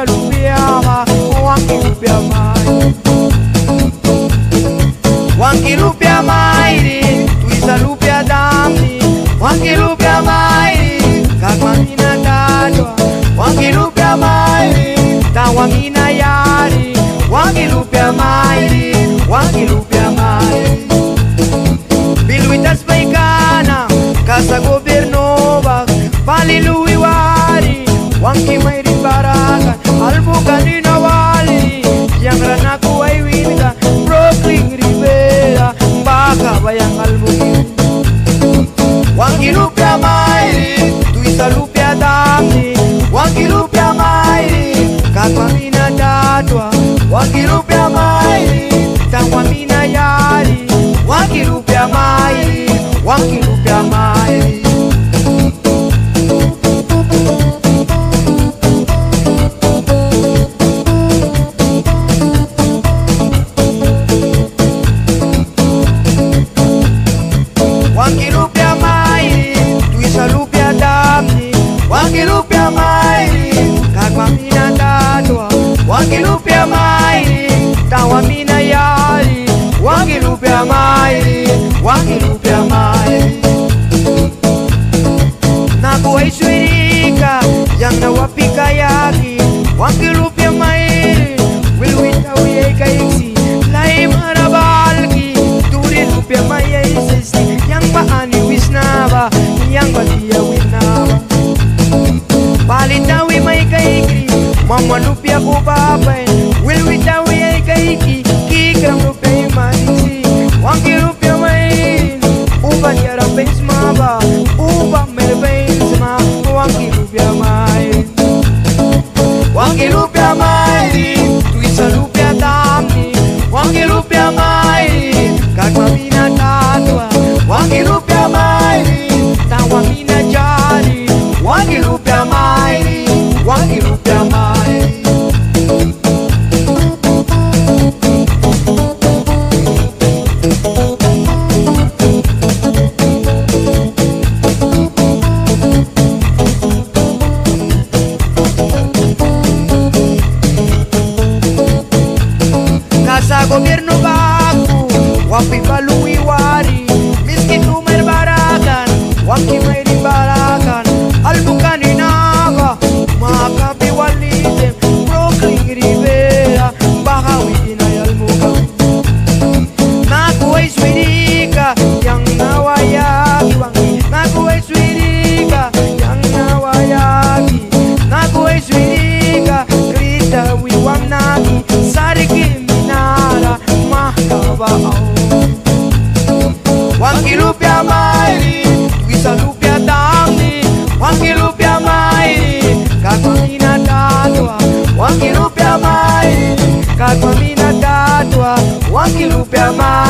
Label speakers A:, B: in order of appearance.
A: lupiama, wankilupia mai. Wankilupia mai, tuisa lupia damni. Wankilupia mai, kakmamina dadwa. Wankilupia mai, tawamina yari. Wankilupia mai, wankilupia mai. Biluitas paikana, casa gobernova, Palilui wari, wanki mairi baraka, albukandina wali, yang ranaku ay winda, Brooklyn Rivera, baka bayang albukin. Wanki lupia mairi, tuisa lupia damni, wanki lupia mairi, kakmamina dadwa, wanki lupia mairi, tawamina yari, wanki lupia mairi, wanki lupia mairi. Wankilupia mai, tuisa lupia damni. Wankilupia mai, kakmamina dadwa. Wankilupia mai, tawamina yari. Wankilupia mai, wankilupia mai. Nakuway swirika, yang nawapika yaki. Wankilupia mai, wilwita uyay kaiksi. Lai marabalki, turi lupia mai ay sisi. Yang paani wisnaba, yang batia winaba. Palitawi may kaiki, mama lupia ko papay. Wilwitawi ay kaiki, kikram lupia manisi. Wankilupia may, uban yara bens maba, uban mer bens ma. Wankilupia may, wankilupia may, tuisa lupia damni. Wankilupia may, kakmamina dadwa. Wankilupia mai, tawamina jari. Wankilupia mai, wankilupia mai. Casa gobierno baku, wapi balui wari. Miskin umer barakan, waki mairi barakan. Albukani naga, makapi walidem. Brooklyn Rivera, bahawi inay almukam. Nakuway swirika, yang nawayagi wangi. Nakuway swirika, yang nawayagi. Nakuway swirika, krita wiwam nagi. Sarikin minara, mahkabao. Wankilupia mai, tuisa lupia damni. Wankilupia mai, kakmamina dadwa. Wankilupia mai, kakmamina dadwa. Wankilupia mai.